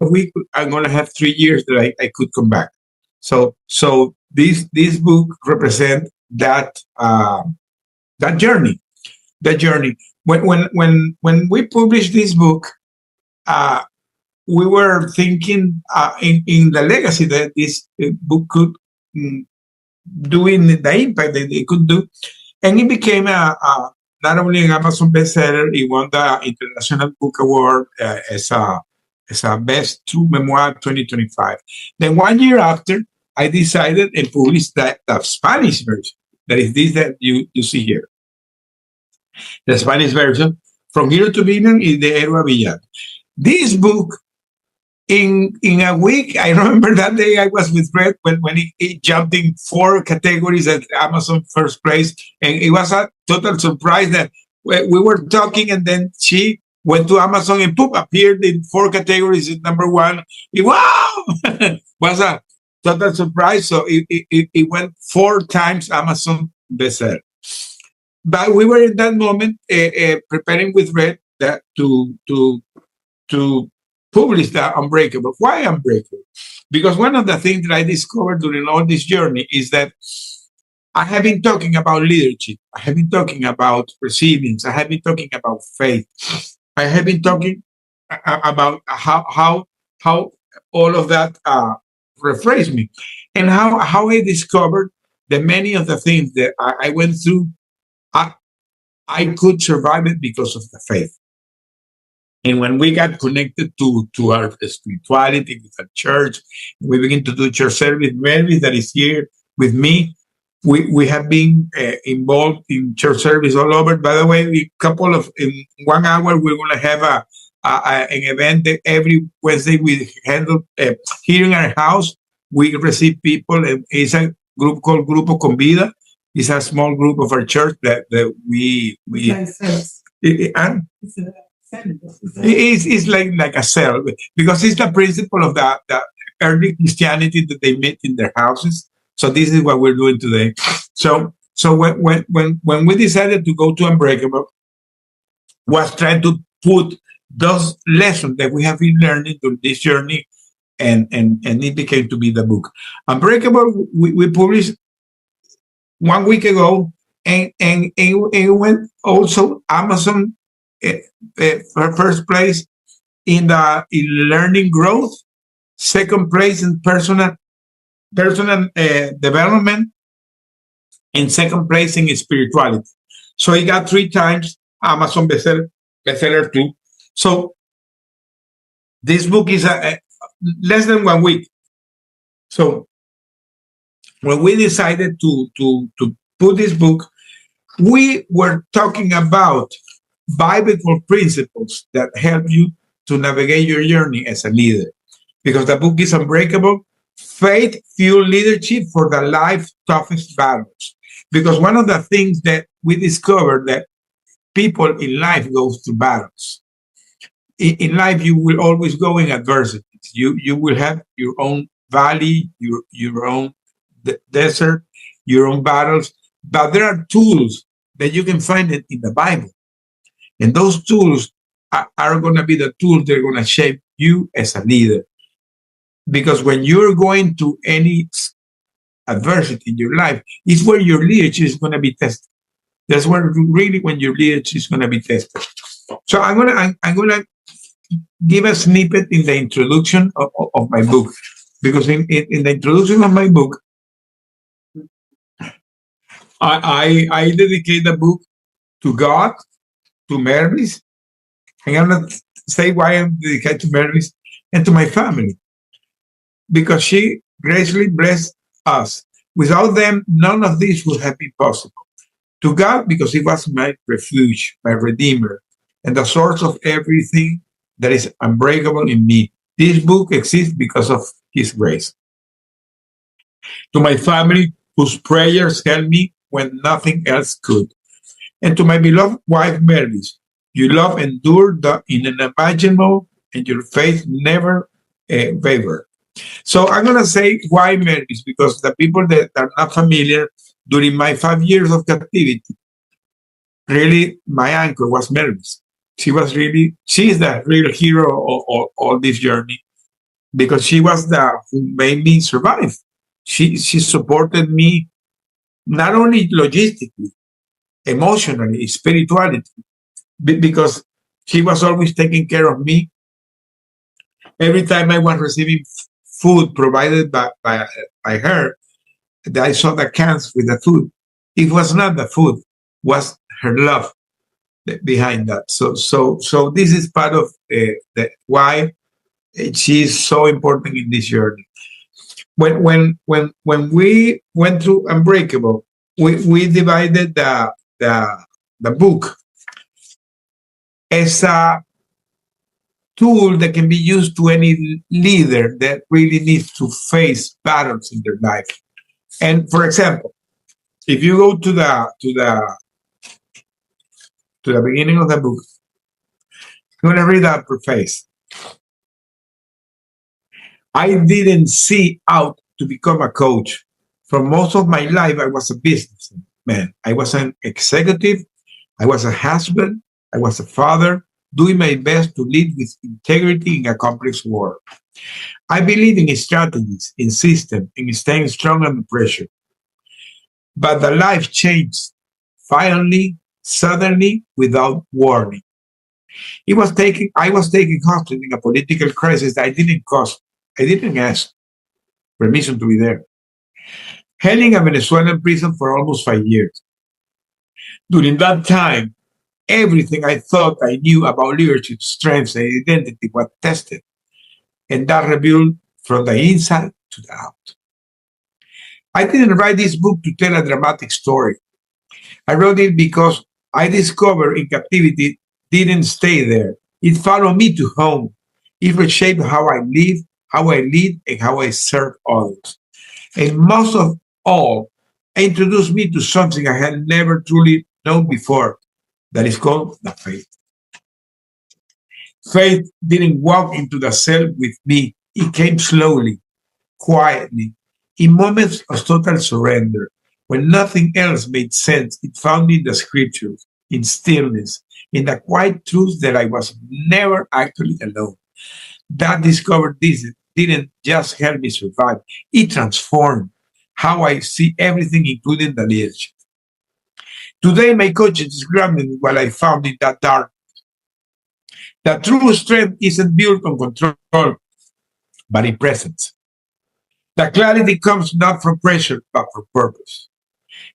week, I'm going to have 3 years that I could come back. So this book represents that journey. That journey. When we published this book, uh, we were thinking in the legacy that this book could mm, do, in the impact that it could do, and it became not only an Amazon bestseller, it won the International Book Award as a best true memoir 2025. Then 1 year after, I decided and published the Spanish version. That is this that you see here. The Spanish version, From Hero to Villain is the Héroe Villano. This book, in a week, I remember that day I was with Fred when it jumped in 4 categories at Amazon first place, and it was a total surprise that we were talking, and then she went to Amazon and poof, appeared in 4 categories in #1. Wow! Was a total surprise. So it went 4 times Amazon bestseller. But we were in that moment preparing with Red that to publish the Unbreakable. Why Unbreakable? Because one of the things that I discovered during all this journey is that I have been talking about leadership. I have been talking about resilience. I have been talking about faith. I have been talking about how all of that rephrased me, and how I discovered that many of the things that I went through, I could survive it because of the faith. And when we got connected to our spirituality with our church, we begin to do church service. Mervis, that is here with me, we have been involved in church service all over. By the way, in 1 hour, we're going to have an event that every Wednesday we handle here in our house. We receive people, and it's a group called Grupo Convida. It's a small group of our church that we it's like a cell, because it's the principle of the early Christianity that they met in their houses. So this is what we're doing today. So when we decided to go to Unbreakable, was trying to put those lessons that we have been learning through this journey, and it became to be the book. Unbreakable, we published 1 week ago, and it went also Amazon first place in learning growth, second place in personal development, and second place in spirituality. So he got 3 times Amazon bestseller too. So this book is less than 1 week. So when we decided to put this book, we were talking about biblical principles that help you to navigate your journey as a leader. Because the book is Unbreakable, Faith-Fueled Leadership for the Life's Toughest Battles. Because one of the things that we discovered, that people in life go through battles. In life, you will always go in adversities. You will have your own valley, your own desert, your own battles. But there are tools that you can find in the Bible. And those tools are going to be the tools that are going to shape you as a leader. Because when you're going to any adversity in your life, it's where your leadership is going to be tested. That's where really when your leadership is going to be tested. So I'm gonna give a snippet in the introduction of my book, because in the introduction of my book, I dedicate the book to God, to Mervis. I'm gonna say why I'm dedicated to Mervis, and to my family, because she graciously blessed us. Without them, none of this would have been possible. To God, because He was my refuge, my redeemer, and the source of everything that is unbreakable in me. This book exists because of His grace. To my family, whose prayers helped me when nothing else could. And to my beloved wife, Mervis, your love endured the unimaginable, and your faith never wavered. So I'm going to say why Mervis, because the people that are not familiar, during my 5 years of captivity, really my anchor was Mervis. She is the real hero of all this journey. because she was the who made me survive. She supported me not only logistically, emotionally, spirituality, because she was always taking care of me. Every time I was receiving food provided by her, I saw the cans with the food. It was not the food, was her love behind that. So this is part of why she is so important in this journey. When we went through Unbreakable, we divided the book as a tool that can be used to any leader that really needs to face battles in their life. And for example, if you go to the beginning of the book, you're gonna read that preface. I didn't see out to become a coach. For most of my life, I was a businessman. I was an executive. I was a husband. I was a father, doing my best to lead with integrity in a complex world. I believe in strategies, in system, in staying strong under pressure. But the life changed violently, suddenly, without warning. I was taken hostage in a political crisis that I didn't cause. I didn't ask permission to be there. Held in a Venezuelan prison for almost 5 years. During that time, everything I thought I knew about leadership, strengths, and identity was tested. And that revealed from the inside to the out. I didn't write this book to tell a dramatic story. I wrote it because I discovered in captivity didn't stay there. It followed me to home. It reshaped how I live, how I lead, and how I serve others. And most of all, it introduced me to something I had never truly known before, that is called the faith. Faith didn't walk into the cell with me. It came slowly, quietly, in moments of total surrender. When nothing else made sense, it found in the scriptures, in stillness, in the quiet truth that I was never actually alone. That discovered this didn't just help me survive, it transformed how I see everything, including the leadership. Today, my coaches describe me what I found in that dark. The true strength isn't built on control, but in presence. The clarity comes not from pressure, but from purpose.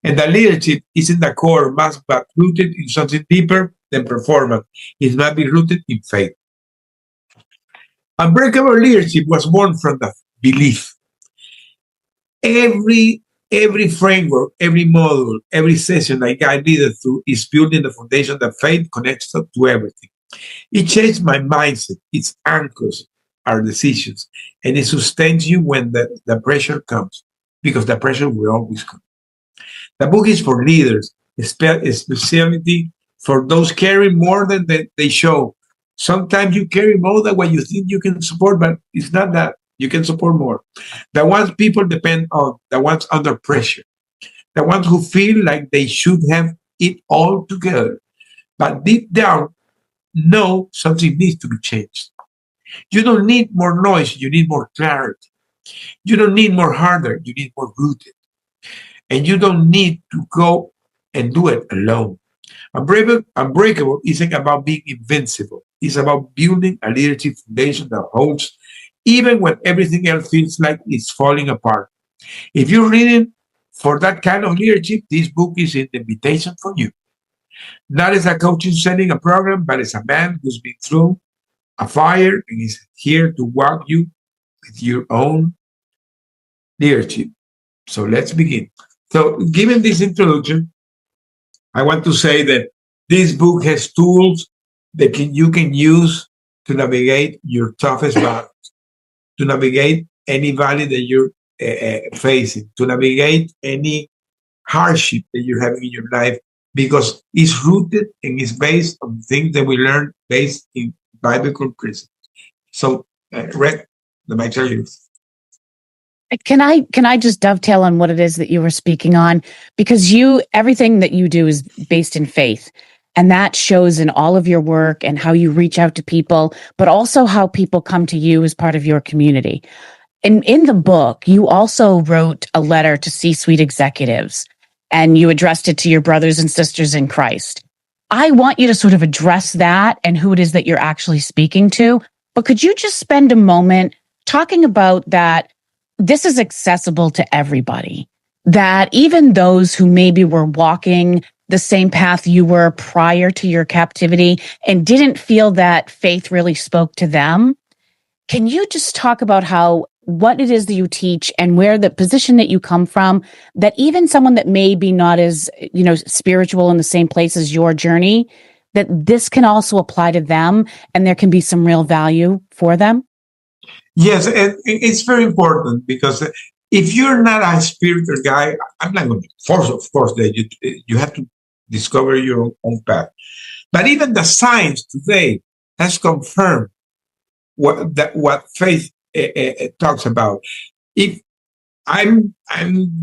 And the leadership isn't the core mass, but rooted in something deeper than performance. It must be rooted in faith. Unbreakable leadership was born from the belief. Every framework, every model, every session I guide leaders through is building the foundation that faith connects to everything. It changed my mindset. It anchors our decisions, and it sustains you when the pressure comes, because the pressure will always come. The book is for leaders, especially for those carrying more than they show. Sometimes you carry more than what you think you can support, but it's not that. You can support more. The ones people depend on, the ones under pressure, the ones who feel like they should have it all together, but deep down know something needs to be changed. You don't need more noise, you need more clarity. You don't need more harder, you need more rooted. And you don't need to go and do it alone. Unbreakable isn't about being invincible. It's about building a leadership foundation that holds even when everything else feels like it's falling apart. If you're reading for that kind of leadership, this book is an invitation for you. Not as a coach selling a program, but as a man who's been through a fire and is here to walk you with your own leadership. So let's begin. So, given this introduction, I want to say that this book has tools that you can use to navigate your toughest battles, to navigate any valley that you're facing, to navigate any hardship that you're having in your life, because it's rooted and it's based on things that we learn based in biblical principles. So, Red, the mic is yours. Can I just dovetail on what it is that you were speaking on? Because everything that you do is based in faith. And that shows in all of your work and how you reach out to people, but also how people come to you as part of your community. In the book, you also wrote a letter to C-suite executives, and you addressed it to your brothers and sisters in Christ. I want you to sort of address that and who it is that you're actually speaking to. But could you just spend a moment talking about that this is accessible to everybody, that even those who maybe were walking the same path you were prior to your captivity and didn't feel that faith really spoke to them? Can you just talk about what it is that you teach and where the position that you come from, that even someone that may be not as, spiritual in the same place as your journey, that this can also apply to them and there can be some real value for them? Yes, and it's very important because if you're not a spiritual guy, I'm not going to force, of course, that you have to discover your own path. But even the science today has confirmed what faith talks about. If I'm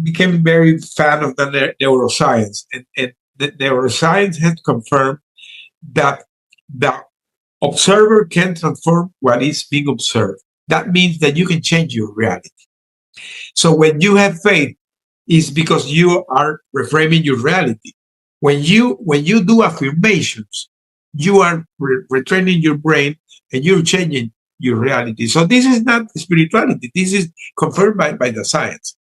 became very fan of the neuroscience, and the neuroscience has confirmed that the observer can transform what is being observed. That means that you can change your reality. So when you have faith, it's because you are reframing your reality. When you do affirmations, you are retraining your brain and you're changing your reality. So this is not spirituality. This is confirmed by the science.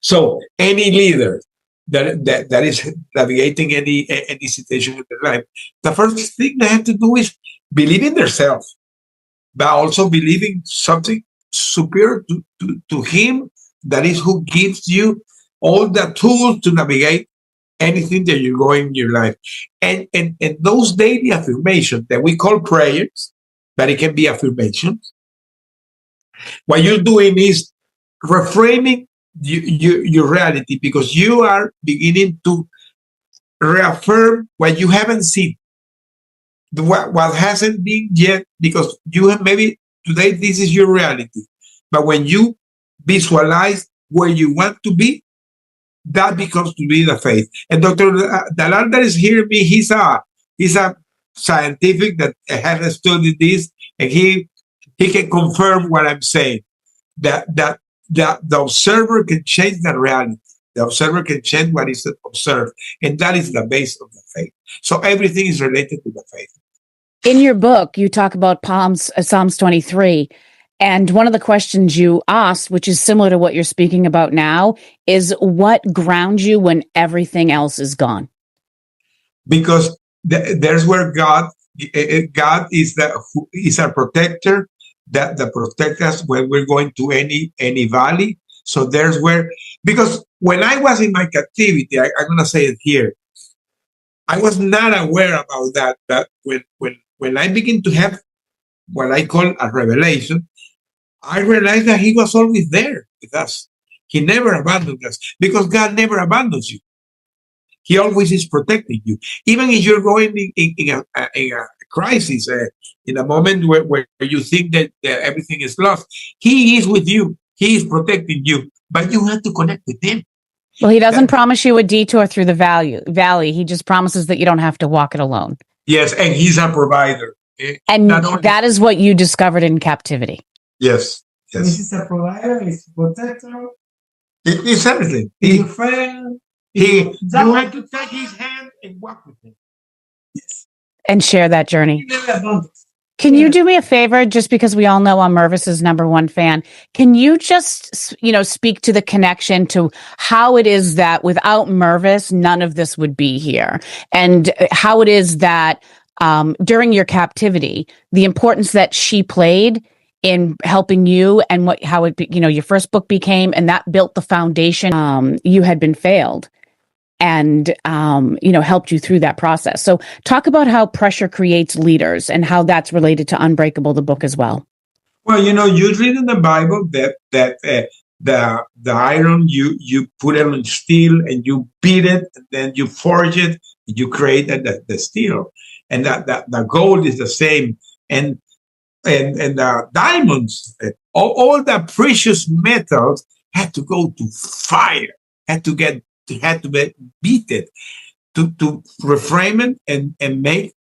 So any leader that is navigating any situation in their life, the first thing they have to do is believe in themselves, but also believing something superior to him, that is who gives you all the tools to navigate anything that you're going in your life. And those daily affirmations that we call prayers, but it can be affirmations. What you're doing is reframing your reality, because you are beginning to reaffirm what you haven't seen, what hasn't been yet, because you have maybe today this is your reality, but when you visualize where you want to be, that becomes to be the faith. And Dr. Dalal that is hearing me, he's a scientific that has studied this, and he can confirm what I'm saying. That the observer can change the reality. The observer can change what is observed, and that is the base of the faith. So everything is related to the faith. In your book, you talk about Psalms 23. And one of the questions you asked, which is similar to what you're speaking about now, is what grounds you when everything else is gone? Because there's where God is our protector, that protects us when we're going to any valley. So there's where, because when I was in my captivity, I'm going to say it here, I was not aware about that when I begin to have what I call a revelation, I realized that he was always there with us. He never abandoned us, because God never abandons you. He always is protecting you. Even if you're going in a crisis, in a moment where you think that everything is lost, he is with you. He is protecting you, but you have to connect with him. Well, he doesn't promise you a detour through the valley. He just promises that you don't have to walk it alone. Yes, and he's a provider. And that is what you discovered in captivity. Yes. This is a provider, he's a protector. It's everything. He's your friend. You have to take his hand and walk with him. Yes. And share that journey. He never abandons. Can you do me a favor, just because we all know I'm Mervis's #1 fan? Can you just, speak to the connection to how it is that without Mervis, none of this would be here, and how it is that during your captivity, the importance that she played in helping you, and how your first book became, and that built the foundation. You had been failed, and helped you through that process. So talk about how pressure creates leaders and how that's related to Unbreakable, the book, as well. Well, you read in the Bible that the iron, you put it on steel and you beat it, and then you forge it, and you create the steel, and that the gold is the same, and the diamonds, all the precious metals had to go to fire, had to be beaten. to reframe it and make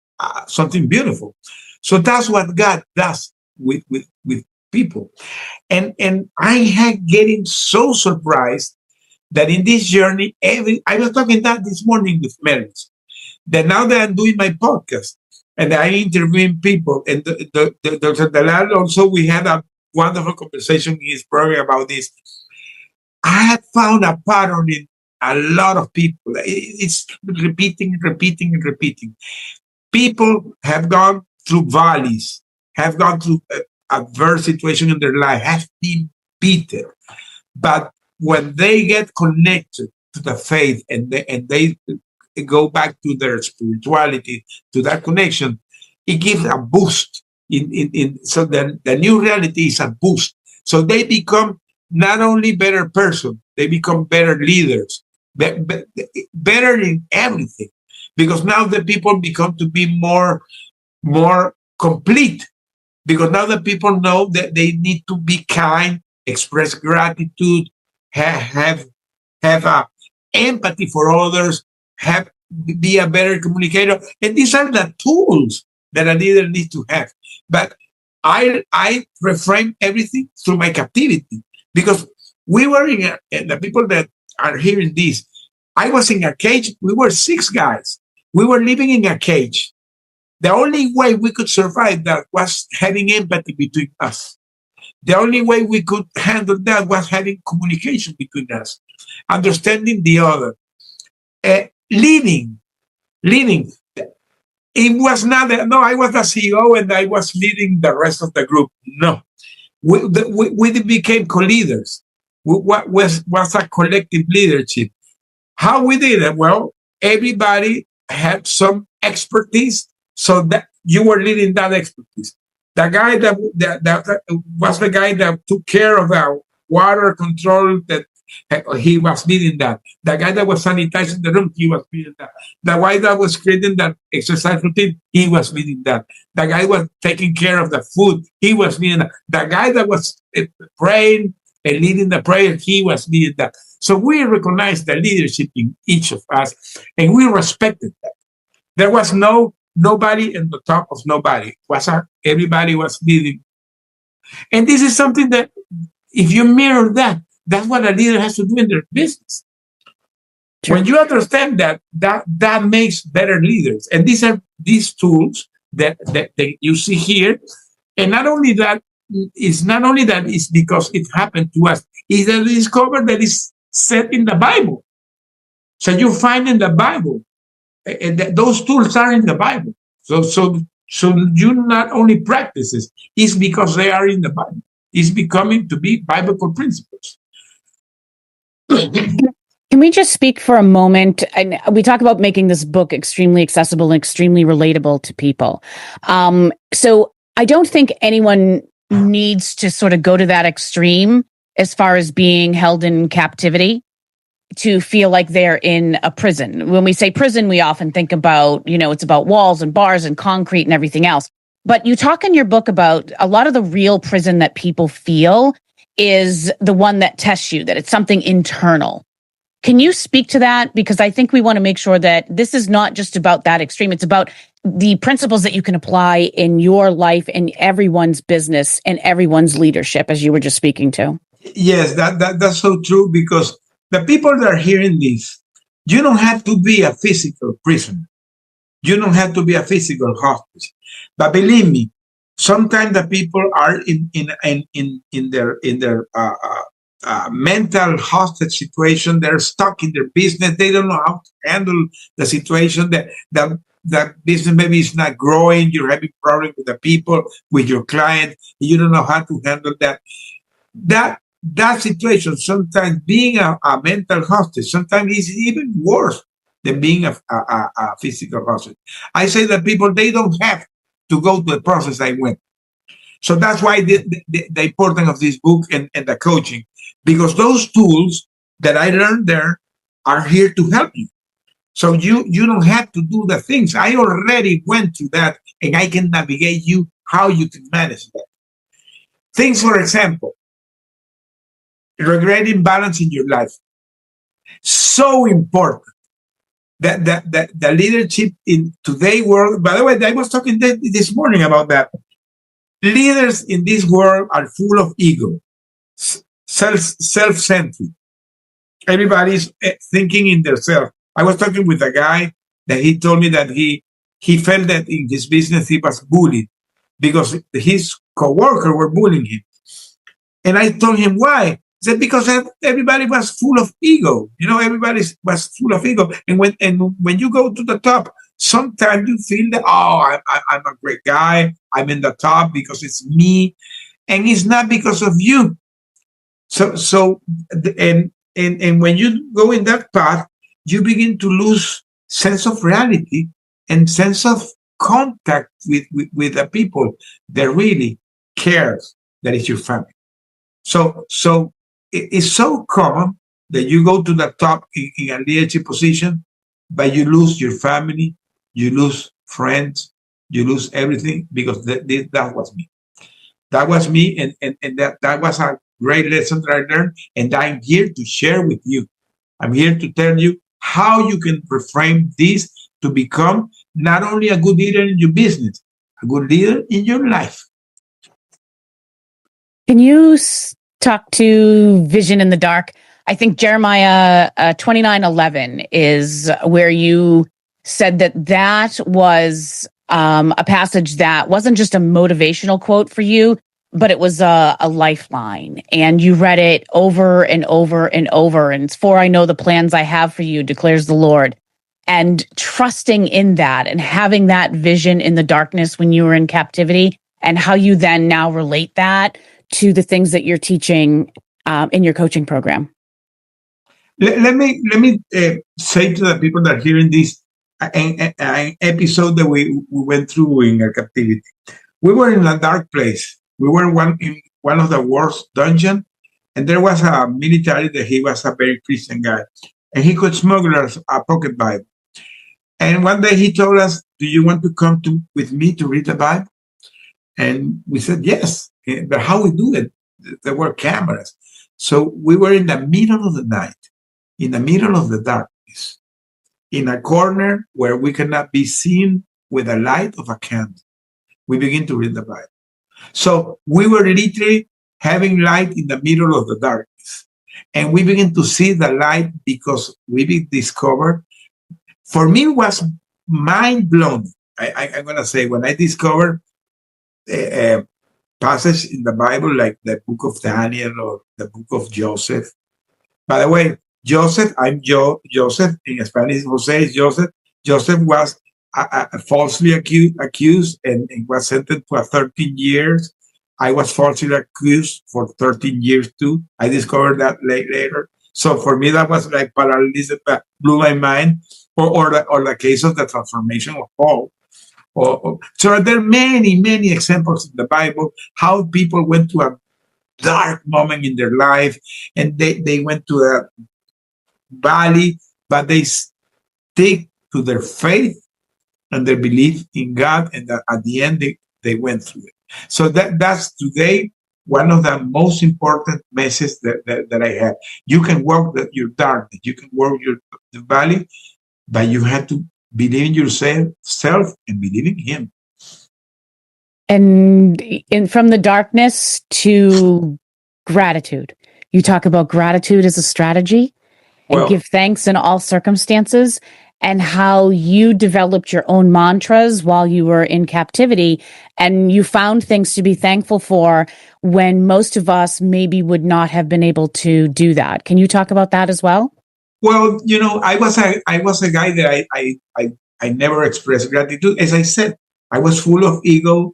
something beautiful. So that's what God does with people. And I had getting so surprised that in this journey, I was talking that this morning with Mervis, that now that I'm doing my podcast and I'm interviewing people, and the last also we had a wonderful conversation in his program about this. I have found a pattern in a lot of people. It's repeating, repeating, and repeating. People have gone through valleys, have gone through adverse situation in their life, have been bitter. But when they get connected to the faith and they go back to their spirituality, to that connection, it gives a boost. So the new reality is a boost. So they become not only better person, they become better leaders, better in everything, because now the people become to be more complete, because now the people know that they need to be kind, express gratitude, have empathy for others, have be a better communicator, and these are the tools that a leader needs to have. But I reframe everything through my captivity, because we were and the people that are hearing this, I was in a cage. We were 6 guys. We were living in a cage. The only way we could survive that was having empathy between us. The only way we could handle that was having communication between us, understanding the other, leading. It was not no. I was the CEO and I was leading the rest of the group. No, we became co-leaders. What was a collective leadership? How we did it? Well, everybody had some expertise, so that you were leading that expertise. The guy that was the guy that took care of our water control, that he was leading that. The guy that was sanitizing the room, he was leading that. The guy that was creating that exercise routine, he was leading that. The guy was taking care of the food, he was leading that. The guy that was praying and leading the prayer, he was leading that. So we recognized the leadership in each of us, and we respected that. There was nobody in the top of nobody. Everybody was leading. And this is something that, if you mirror that, that's what a leader has to do in their business. True. When you understand that makes better leaders. And these are these tools that you see here. And not only that, it's because it happened to us. It's a discovery that is set in the Bible. So you find in the Bible, and those tools are in the Bible. So you not only practice it, it's because they are in the Bible. It's becoming to be biblical principles. Can we just speak for a moment? And we talk about making this book extremely accessible and extremely relatable to people. So I don't think anyone needs to sort of go to that extreme as far as being held in captivity to feel like they're in a prison. When we say prison, we often think about, it's about walls and bars and concrete and everything else. But you talk in your book about a lot of the real prison that people feel is the one that tests you, that it's something internal. Can you speak to that? Because I think we want to make sure that this is not just about that extreme. It's about the principles that you can apply in your life and everyone's business and everyone's leadership, as you were just speaking to. Yes, that's so true, because the people that are hearing this, you don't have to be a physical prisoner. You don't have to be a physical hostage. But believe me, sometimes the people are in their mental hostage situation. They're stuck in their business. They don't know how to handle the situation. That business maybe is not growing. You're having problems with the people, with your client. You don't know how to handle that. That situation, sometimes being a mental hostage, sometimes is even worse than being a physical hostage. I say that people, they don't have to go through the process I went. So that's why the importance of this book and the coaching, because those tools that I learned there are here to help you. So you don't have to do the things. I already went through that, and I can navigate you how you can manage that. Things, for example, regretting balance in your life. So important. that the leadership in today's world. By the way, I was talking this morning about that. Leaders in this world are full of ego, self-centered. Everybody's thinking in themselves. I was talking with a guy that he told me that he felt that in his business he was bullied because his coworkers were bullying him. And I told him why. He said because everybody was full of ego. Everybody was full of ego. And when you go to the top, sometimes you feel that, I'm a great guy. I'm in the top because it's me. And it's not because of you. And when you go in that path, you begin to lose sense of reality and sense of contact with the people that really cares, that is your family. So it's so common that you go to the top in a leadership position, but you lose your family, you lose friends, you lose everything, because that was me. That was me, and that was a great lesson that I learned, and I'm here to share with you. I'm here to tell you how you can reframe this to become not only a good leader in your business, a good leader in your life. Can you talk to vision in the dark? I think Jeremiah 29:11 is where you said that was a passage that wasn't just a motivational quote for you, but it was a lifeline. And you read it over and over and over. And it's for I know the plans I have for you, declares the Lord. And trusting in that and having that vision in the darkness when you were in captivity, and how you then now relate that to the things that you're teaching in your coaching program. Let me say to the people that are hearing this an episode that we went through in our captivity. We were in a dark place. We were in one of the worst dungeons, and there was a military that he was a very Christian guy, and he could smuggle us a pocket Bible. And one day he told us, "Do you want to come with me to read the Bible?" And we said yes. But how we do it? There were cameras. So we were in the middle of the night, in the middle of the darkness, in a corner where we cannot be seen with the light of a candle. We begin to read the Bible. So we were literally having light in the middle of the darkness. And we begin to see the light because we discovered, for me, it was mind blown. I'm going to say, when I discovered passage in the Bible, like the book of Daniel or the book of Joseph. By the way, Joseph, Joseph, in Spanish, Jose is Joseph. Joseph was falsely accused and was sentenced to 13 years. I was falsely accused for 13 years too. I discovered that later. So for me, that was like parallelism that blew my mind. Or the case of the transformation of Paul. So there are many, many examples in the Bible how people went to a dark moment in their life, and they went to a valley, but they stick to their faith and their belief in God, and that at the end they went through it. So that's today one of the most important messages that I have. You can work your darkness, you can work the valley, but you have to believe in yourself and believe in Him. And from the darkness to gratitude. You talk about gratitude as a strategy and give thanks in all circumstances, and how you developed your own mantras while you were in captivity, and you found things to be thankful for when most of us maybe would not have been able to do that. Can you talk about that as well? Well, I was a guy that I never expressed gratitude. As I said, I was full of ego,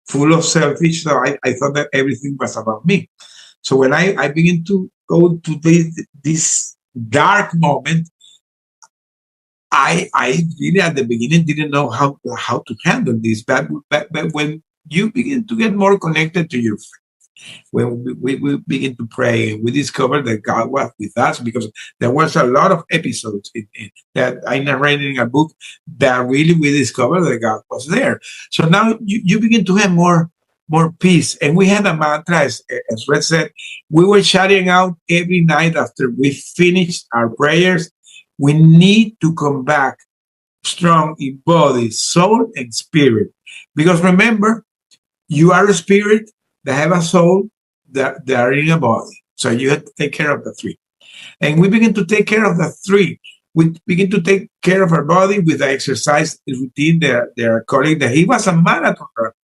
full of selfish. So I thought that everything was about me. So when I began to go to this dark moment, I really at the beginning didn't know how to handle this. But when you begin to get more connected to your faith, when we begin to pray, we discovered that God was with us, because there was a lot of episodes that I narrated in a book that really we discovered that God was there. So now you begin to have more peace. And we had a mantra, as Red said, we were shouting out every night after we finished our prayers. We need to come back strong in body, soul, and spirit. Because remember, you are a spirit that have a soul that are in a body. So you have to take care of the three. And we begin to take care of the three. We begin to take care of our body with the exercise routine. Their colleague, that he was a marathon runner.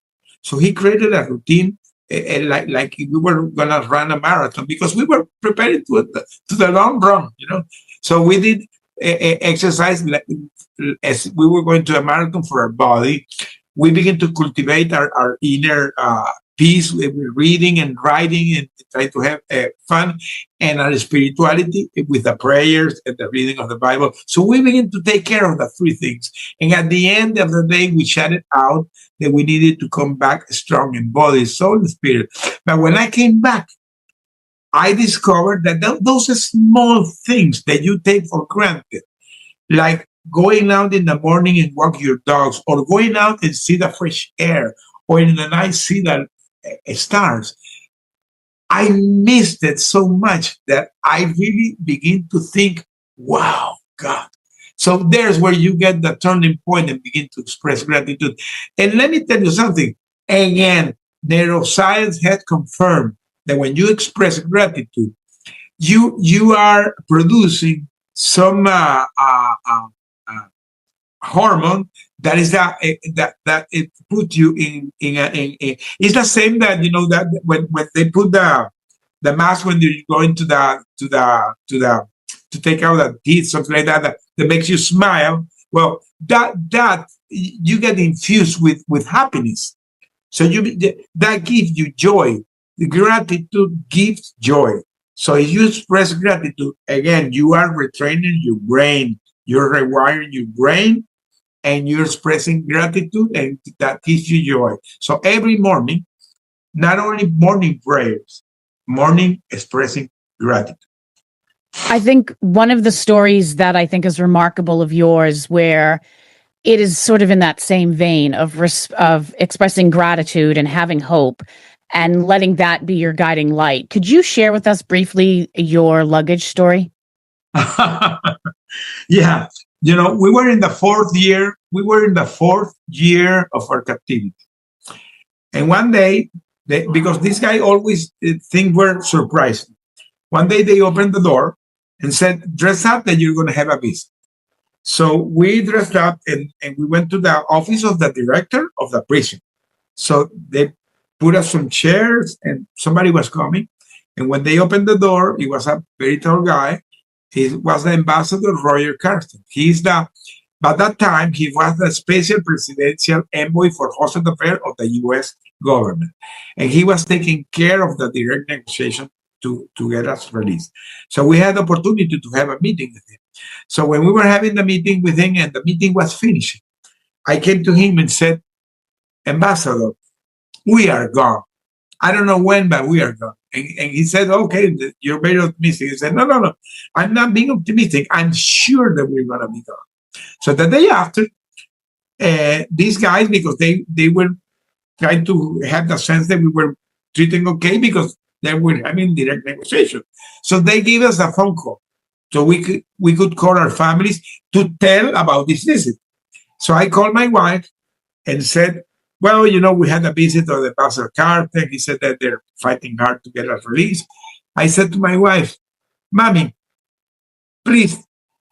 So he created a routine like we were going to run a marathon, because we were preparing to the long run, So we did exercise as we were going to a marathon for our body. We begin to cultivate our inner peace with reading and writing and try to have fun, and our spirituality with the prayers and the reading of the Bible. So we begin to take care of the three things. And at the end of the day, we shouted out that we needed to come back strong in body, soul, and spirit. But when I came back, I discovered that those small things that you take for granted, like going out in the morning and walk your dogs, or going out and see the fresh air, or in the night see the stars, I missed it so much that I really begin to think, wow, God. So there's where you get the turning point and begin to express gratitude. And let me tell you something. Again, neuroscience has confirmed that when you express gratitude, you are producing some hormone that is that it put you in it's the same that that when they put the mask when you're going to take out the teeth, something like that makes you smile. Well, that you get infused with happiness. So that gives you joy. The gratitude gives joy. So if you express gratitude, again, you are retraining your brain. You're rewiring your brain, and you're expressing gratitude, and that gives you joy. So every morning, not only morning prayers, morning expressing gratitude. I think one of the stories that I think is remarkable of yours, where it is sort of in that same vein of expressing gratitude and having hope and letting that be your guiding light. Could you share with us briefly your luggage story? Yeah. We were in the fourth year. We were in the fourth year of our captivity. And one day, because this guy always things were surprising. One day they opened the door and said, dress up that you're going to have a visit. So we dressed up and we went to the office of the director of the prison. So they put us some chairs and somebody was coming. And when they opened the door, it was a very tall guy. He was the ambassador, Roger Carson. By that time, he was the special presidential envoy for House Affairs of the U.S. government. And he was taking care of the direct negotiation to get us released. So we had the opportunity to have a meeting with him. So when we were having the meeting with him and the meeting was finishing, I came to him and said, Ambassador, we are gone. I don't know when, but we are gone. And he said, okay, you're very optimistic. He said, no. I'm not being optimistic. I'm sure that we're going to be gone. So the day after, these guys, because they were trying to have the sense that we were treating okay, because they were having direct negotiation. So they gave us a phone call. So we could call our families to tell about this visit. So I called my wife and said, well, we had a visit of the Ambassador Carter. He said that they're fighting hard to get us released. I said to my wife, Mommy, please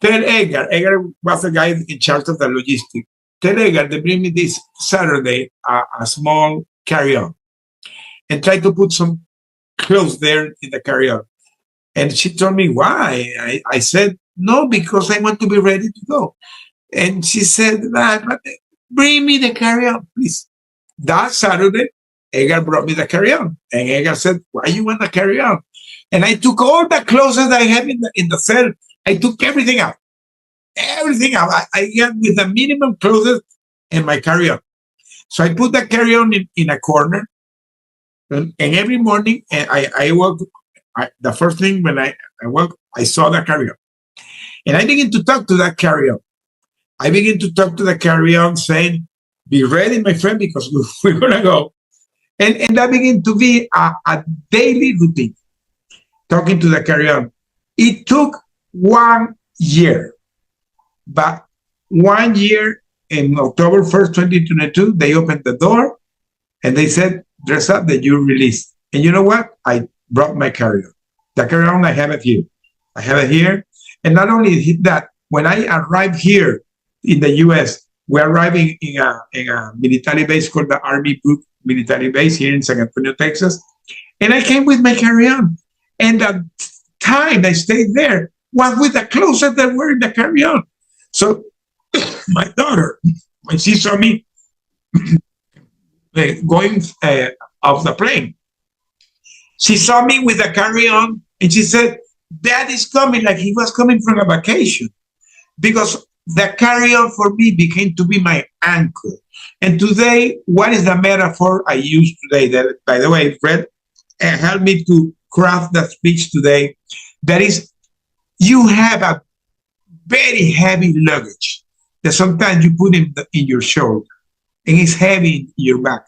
tell Edgar. Edgar was the guy in charge of the logistics. Tell Edgar to bring me this Saturday a small carry-on and try to put some clothes there in the carry-on. And she told me, why? I said, no, because I want to be ready to go. And she said, bring me the carry-on, please. That Saturday, Edgar brought me the carry-on. And Edgar said, why you want the carry-on? And I took all the clothes that I have in the cell. I took everything out. Everything out. I got with the minimum clothes in my carry-on. So I put the carry-on in a corner. And every morning, I woke. The first thing when I woke, I saw the carry-on. And I began to talk to that carry-on. I began to talk to the carry-on saying, be ready, my friend, because we're going to go. And that began to be a daily routine, talking to the carry-on. It took 1 year But 1 year in October 1st, 2022, they opened the door and they said, dress up that you're released. And you know what? I brought my carry-on. The carry-on, I have it here. I have it here. And not only that, when I arrived here in the US, we're arriving in a military base called the Army Group Military Base here in San Antonio, Texas. And I came with my carry-on. And the time I stayed there was with the clothes that were in the carry-on. So my daughter, when she saw me going off the plane, she saw me with a carry-on and she said, Dad is coming, like he was coming from a vacation. Because the carry-on for me became to be my anchor. And today, what is the metaphor I use today? That, by the way, Fred helped me to craft that speech today. That is, you have a very heavy luggage that sometimes you put in your shoulder and it's heavy in your back.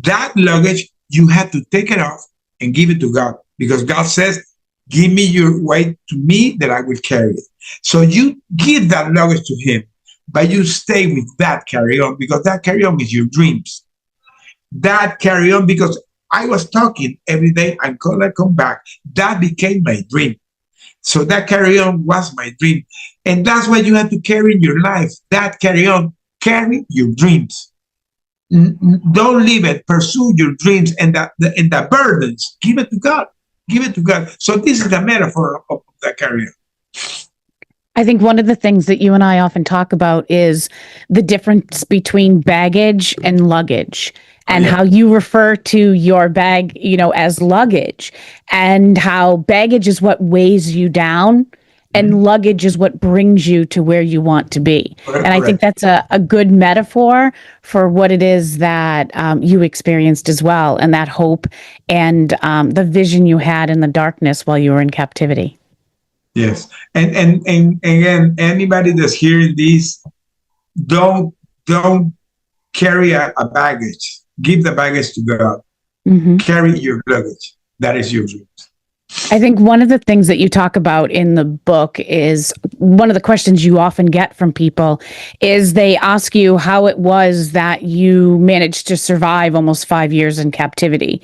That luggage, you have to take it off and give it to God, because God says, give me your weight to me that I will carry it. So you give that luggage to him, but you stay with that carry-on, because that carry-on is your dreams. That carry-on, because I was talking every day, I'm gonna come back. That became my dream. So that carry-on was my dream. And that's what you have to carry in your life. That carry-on, carry your dreams. Don't leave it. Pursue your dreams, and the burdens, give it to God. Give it to God. So this is the metaphor of the carry-on. I think one of the things that you and I often talk about is the difference between baggage and luggage, and how you refer to your bag, as luggage, and how baggage is what weighs you down and luggage is what brings you to where you want to be. Correct. And I think that's a good metaphor for what it is that you experienced as well, and that hope and the vision you had in the darkness while you were in captivity. Yes. And again, anybody that's hearing this, don't carry a baggage. Give the baggage to God. Mm-hmm. Carry your luggage. That is your dreams. I think one of the things that you talk about in the book is, one of the questions you often get from people is they ask you how it was that you managed to survive almost 5 years in captivity,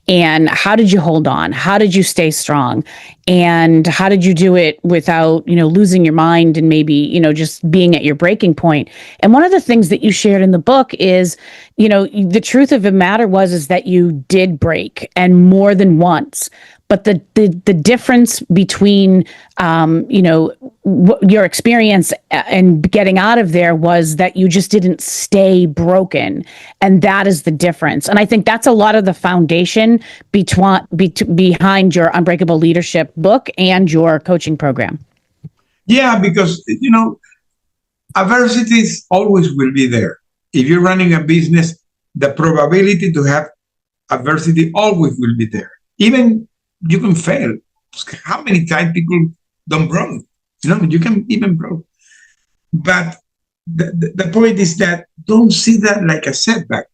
and how did you hold on? How did you stay strong? And how did you do it without, losing your mind and maybe, just being at your breaking point? And one of the things that you shared in the book is, the truth of the matter is that you did break, and more than once. But the difference between, your experience and getting out of there was that you just didn't stay broken. And that is the difference. And I think that's a lot of the foundation behind your Unbreakable Leadership book and your coaching program. Yeah, because, adversities always will be there. If you're running a business, the probability to have adversity always will be there. Even you can fail. How many times people don't broke? You can even broke. But the point is that don't see that like a setback.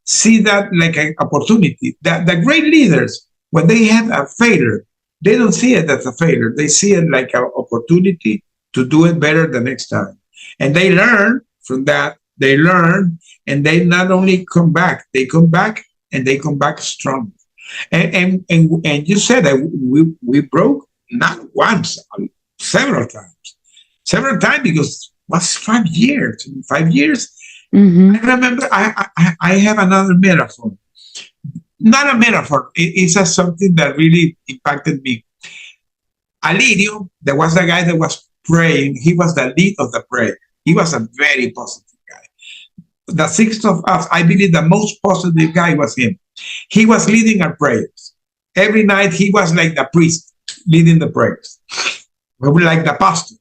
See that like an opportunity. The great leaders, when they have a failure, they don't see it as a failure. They see it like an opportunity to do it better the next time. And they learn from that. They learn, and they not only come back, they come back, and they come back strong. And you said that we broke not once, several times, because it was 5 years. In 5 years, I remember I have another metaphor. Not a metaphor. It's just something that really impacted me. Alirio, there was a guy that was praying. He was the lead of the prayer. He was a very positive guy. The sixth of us, I believe the most positive guy was him. He was leading our prayers. Every night he was like the priest leading the prayers. We were like the pastor.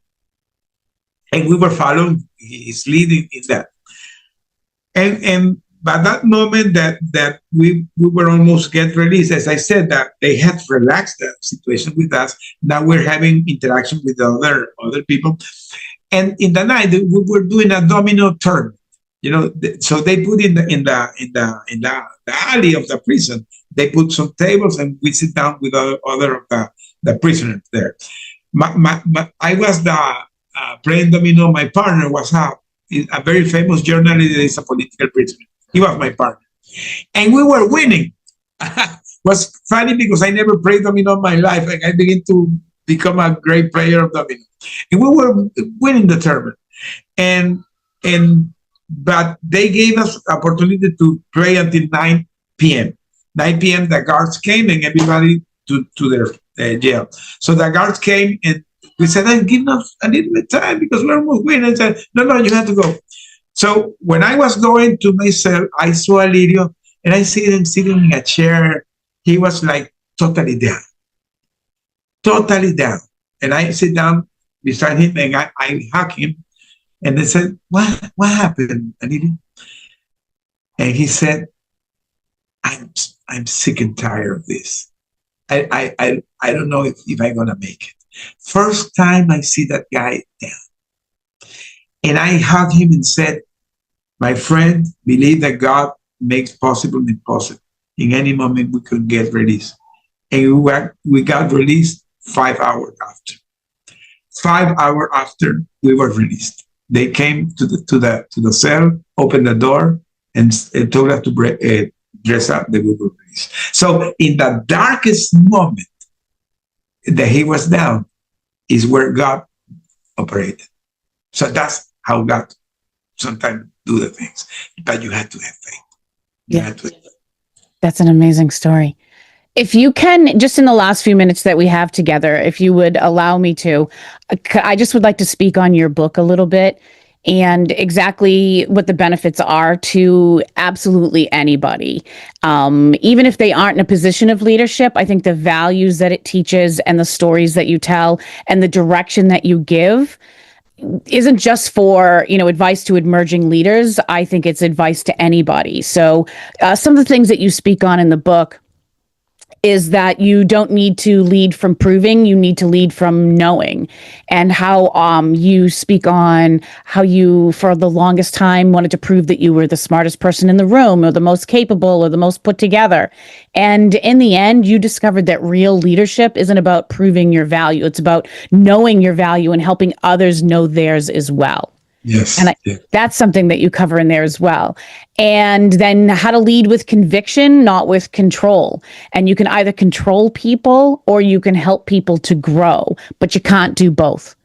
And we were following his leading in that. And by that moment that we were almost get released, as I said, that they had relaxed the situation with us. Now we're having interaction with other people. And in the night we were doing a domino turn. So they put in the alley of the prison, they put some tables, and we sit down with other of the prisoners there. I was playing domino. My partner was a very famous journalist that is a political prisoner. He was my partner. And we were winning. Was funny because I never played domino in my life, and I began to become a great player of domino. And we were winning the tournament. But they gave us opportunity to play until 9 p.m. 9 p.m. the guards came and everybody to their jail. So the guards came and we said, give us a little bit of time because we're almost winning. And said, no, you have to go. So when I was going to my cell, I saw Alirio and I see him sitting in a chair. He was like totally down. And I sit down beside him and I hug him. And they said, what happened, Alirio? And he said, I'm sick and tired of this. I don't know if I'm gonna make it. First time I see that guy down. And I hugged him and said, my friend, believe that God makes possible the impossible. In any moment we could get released. And we got released 5 hours after. 5 hours after we were released. They came to the cell, opened the door, and told us to dress up that we were released. So in the darkest moment that he was down is where God operated. So that's how God sometimes do the things. But you have to have faith. That's an amazing story. If you can, just in the last few minutes that we have together, if you would allow me to, I just would like to speak on your book a little bit and exactly what the benefits are to absolutely anybody. Even if they aren't in a position of leadership, I think the values that it teaches and the stories that you tell and the direction that you give isn't just for, advice to emerging leaders. I think it's advice to anybody. So some of the things that you speak on in the book is that you don't need to lead from proving, you need to lead from knowing. And how you speak on how you, for the longest time, wanted to prove that you were the smartest person in the room or the most capable or the most put together. And in the end, you discovered that real leadership isn't about proving your value. It's about knowing your value and helping others know theirs as well. Yes. And that's something that you cover in there as well. And then how to lead with conviction, not with control. And you can either control people or you can help people to grow, but you can't do both.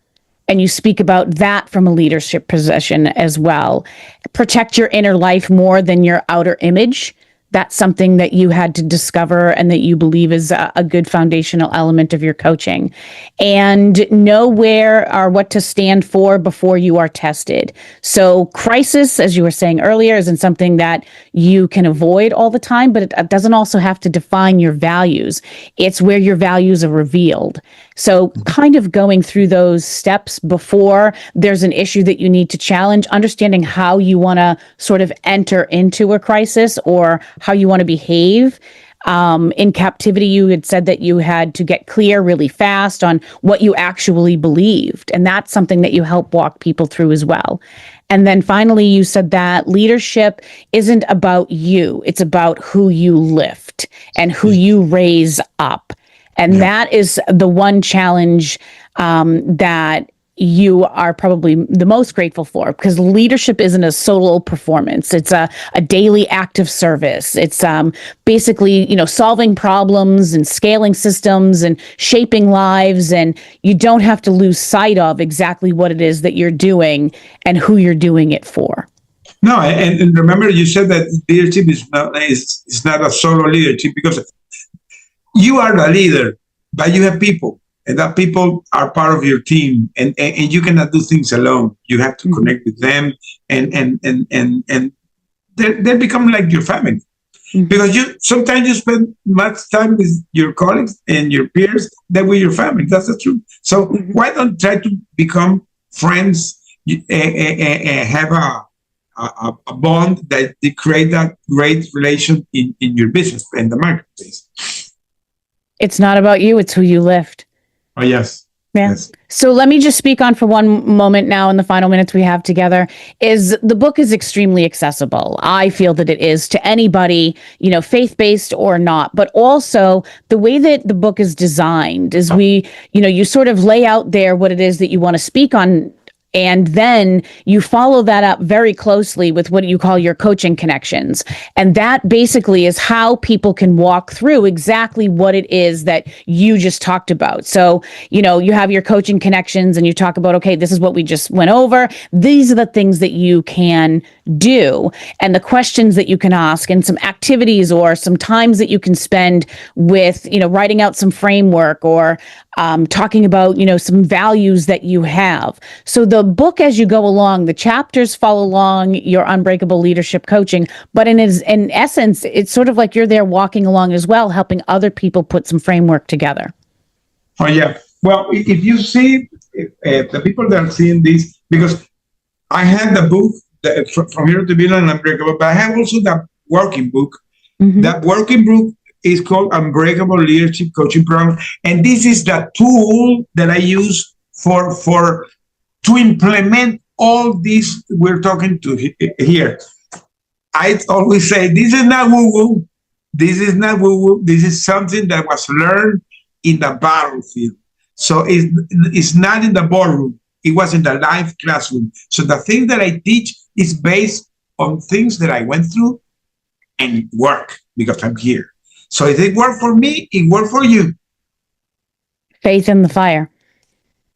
And you speak about that from a leadership position as well. Protect your inner life more than your outer image. That's something that you had to discover and that you believe is a good foundational element of your coaching. And know where or what to stand for before you are tested. So crisis, as you were saying earlier, isn't something that you can avoid all the time, but it doesn't also have to define your values. It's where your values are revealed. So kind of going through those steps before there's an issue that you need to challenge, understanding how you want to sort of enter into a crisis or how you want to behave. In captivity, you had said that you had to get clear really fast on what you actually believed. And that's something that you help walk people through as well. And then finally, you said that leadership isn't about you. It's about who you lift and who you raise up. And that is the one challenge that you are probably the most grateful for, because leadership isn't a solo performance. It's a daily act of service. It's basically, solving problems and scaling systems and shaping lives. And you don't have to lose sight of exactly what it is that you're doing and who you're doing it for. No, and remember you said that leadership is not a solo leadership, because you are the leader, but you have people. And that people are part of your team, and you cannot do things alone. You have to connect with them, and they become like your family. Because sometimes you spend much time with your colleagues and your peers than with your family. That's the truth. So why don't try to become friends, have a bond that they create that great relation in your business and the marketplace. It's not about you; it's who you lift. Oh, yes. Yeah. Yes. So let me just speak on for one moment now in the final minutes we have together. Is the book is extremely accessible. I feel that it is to anybody, faith-based or not, but also the way that the book is designed is you sort of lay out there what it is that you want to speak on And then you follow that up very closely with what you call your coaching connections. And that basically is how people can walk through exactly what it is that you just talked about. So, you have your coaching connections and you talk about, okay, this is what we just went over. These are the things that you can do and the questions that you can ask and some activities or some times that you can spend with, writing out some framework or talking about, some values that you have. So the book, as you go along, the chapters follow along your unbreakable leadership coaching, but in essence, it's sort of like you're there walking along as well, helping other people put some framework together. Oh, yeah. Well, if you see the people that are seeing this, because I have the book from Hero to Villain and Unbreakable, but I have also the working book. Mm-hmm. That working book is called Unbreakable Leadership Coaching Program, and this is the tool that I use to implement all this we're talking to here. I always say this is not woo-woo. This is not woo-woo. This is something that was learned in the battlefield. So it's not in the boardroom. It was in the live classroom. So the thing that I teach is based on things that I went through and work because I'm here. So if it worked for me, it worked for you. Faith in the fire.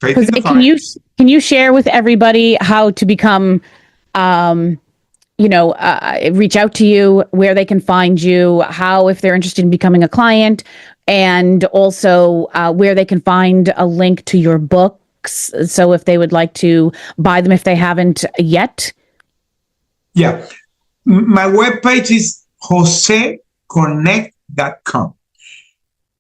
Faith in the fire. Can you share with everybody how to become, reach out to you, where they can find you, how, if they're interested in becoming a client, and also where they can find a link to your books. So if they would like to buy them, if they haven't yet. Yeah. My webpage is joseconnect.com.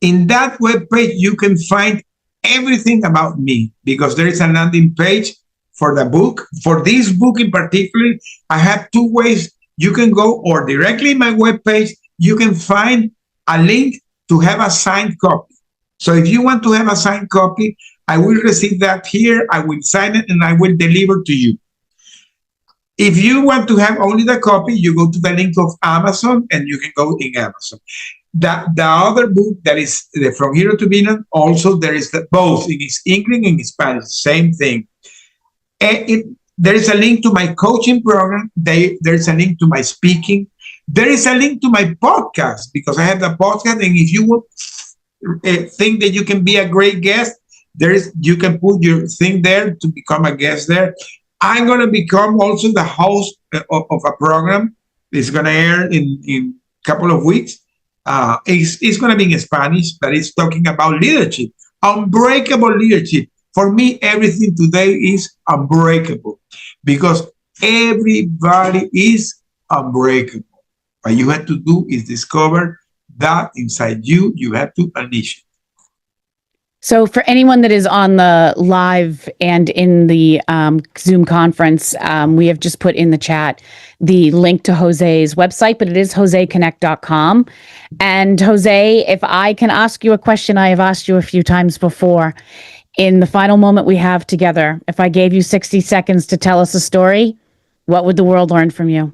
In that webpage, you can find everything about me because there is a landing page for the book. For this book in particular, I have two ways. You can go or directly in my webpage, you can find a link to have a signed copy. So if you want to have a signed copy, I will receive that here. I will sign it and I will deliver to you. If you want to have only the copy, you go to the link of Amazon and you can go in Amazon. The other book that is From Hero to Villain, also there is both in English and in Spanish, same thing. There is a link to my coaching program. There is a link to my speaking. There is a link to my podcast because I have the podcast. And if you would think that you can be a great guest, you can put your thing there to become a guest there. I'm going to become also the host of a program. It's going to air in a couple of weeks. It's going to be in Spanish, but it's talking about leadership, unbreakable leadership. For me, everything today is unbreakable because everybody is unbreakable. What you have to do is discover that inside you, you have to unleash it. So for anyone that is on the live and in the Zoom conference, we have just put in the chat the link to Jose's website, but it is joseconnect.com. And Jose, if I can ask you a question I have asked you a few times before, in the final moment we have together, if I gave you 60 seconds to tell us a story, what would the world learn from you?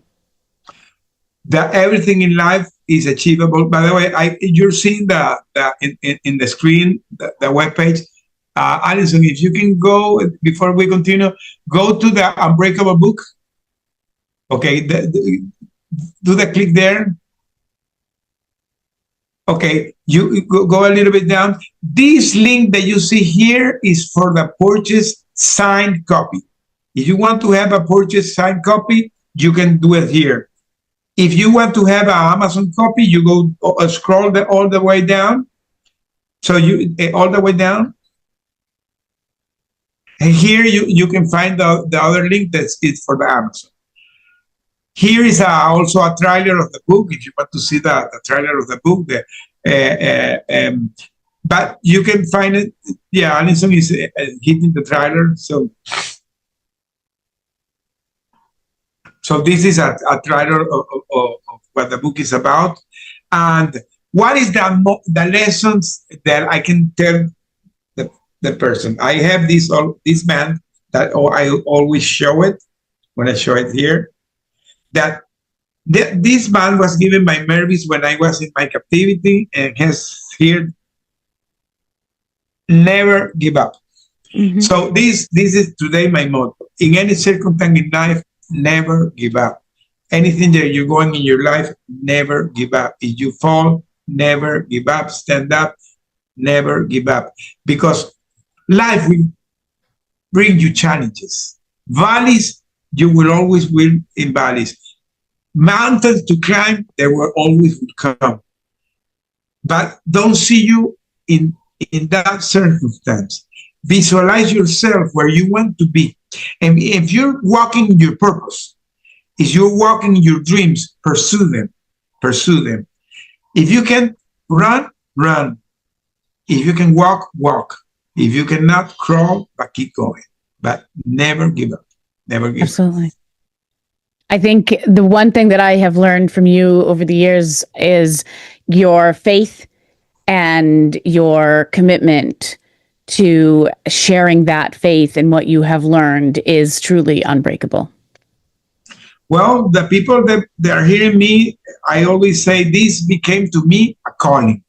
That everything in life is achievable. By the way, you're seeing in the screen, the webpage. Alison, if you can go, before we continue, go to the Unbreakable book. Okay, do the click there. Okay, you go a little bit down. This link that you see here is for the purchase signed copy. If you want to have a purchase signed copy, you can do it here. If you want to have an Amazon copy, you go scroll all the way down. So you all the way down. And here you can find the other link that's it for the Amazon. Here is also a trailer of the book. If you want to see the trailer of the book, but you can find it. Yeah, Alison is hitting the trailer. So this is a trailer of what the book is about. And what is the lessons that I can tell the person? I have this band that I always show it when I show it here. That this band was given by Mervis when I was in my captivity and has here, never give up. Mhm. So this is today my motto. In any circumstance in life, never give up. Anything that you're going in your life, never give up. If you fall, never give up. Stand up, never give up. Because life will bring you challenges. Valleys, you will always win in valleys. Mountains to climb, they will always come. But don't see you in that circumstance. Visualize yourself where you want to be. And if you're walking in your purpose, if you're walking in your dreams, pursue them. Pursue them. If you can run, run. If you can walk, walk. If you cannot, crawl, but keep going. But never give up. Never give up. Absolutely. I think the one thing that I have learned from you over the years is your faith and your commitment to sharing that faith and what you have learned is truly unbreakable. Well, the people that are hearing me, I always say this became to me a calling.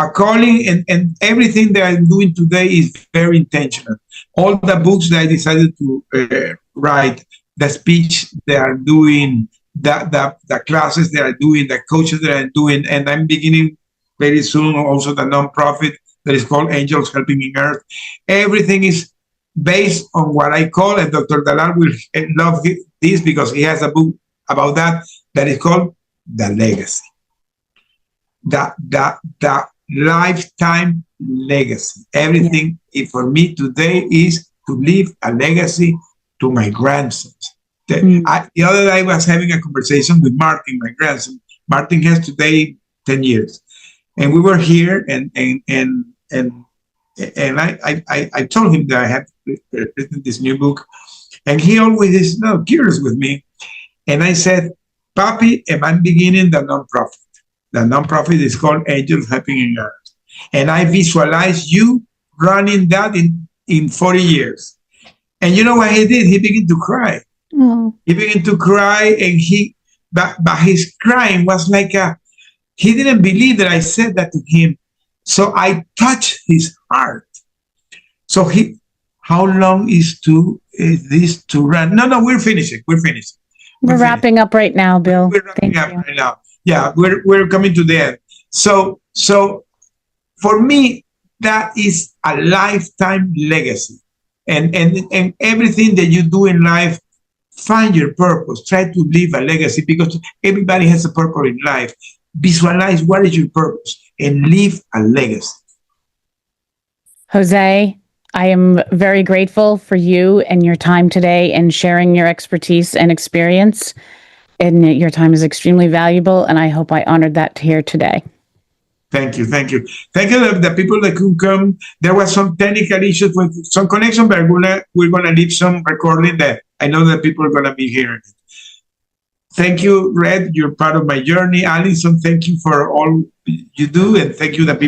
A calling, and everything that I'm doing today is very intentional. All the books that I decided to write, the speech they are doing, the classes they are doing, the coaches that are doing, and I'm beginning very soon also the nonprofit that is called Angels Helping in Earth. Everything is based on what I call, and Dr. Dalal will love this because he has a book about that is called The Legacy. The lifetime legacy. Everything for me today is to leave a legacy to my grandsons. The other day I was having a conversation with Martin, my grandson. Martin has today 10 years. And we were here and I told him that I had written this new book. And he always is curious with me. And I said, Papi, I'm beginning the nonprofit. The nonprofit is called Angels Helping in Earth. And I visualize you running that in 40 years. And you know what he did? He began to cry. Oh. He began to cry, and but his crying was like he didn't believe that I said that to him. So I touched his heart. So how long is this to run? No, we're finishing. We're finishing. We're wrapping up right now, Bill. We're wrapping up right now. Yeah, we're coming to the end. So for me, that is a lifetime legacy. And everything that you do in life, find your purpose. Try to leave a legacy because everybody has a purpose in life. Visualize what is your purpose and leave a legacy. Jose, I am very grateful for you and your time today and sharing your expertise and experience. And your time is extremely valuable, and I hope I honored that here today. Thank you. Thank you to the people that could come. There was some technical issues with some connection, but we're gonna leave some recording that I know that people are gonna be hearing it. Thank you, Red. You're part of my journey. Alison, thank you for all you do, and thank you the people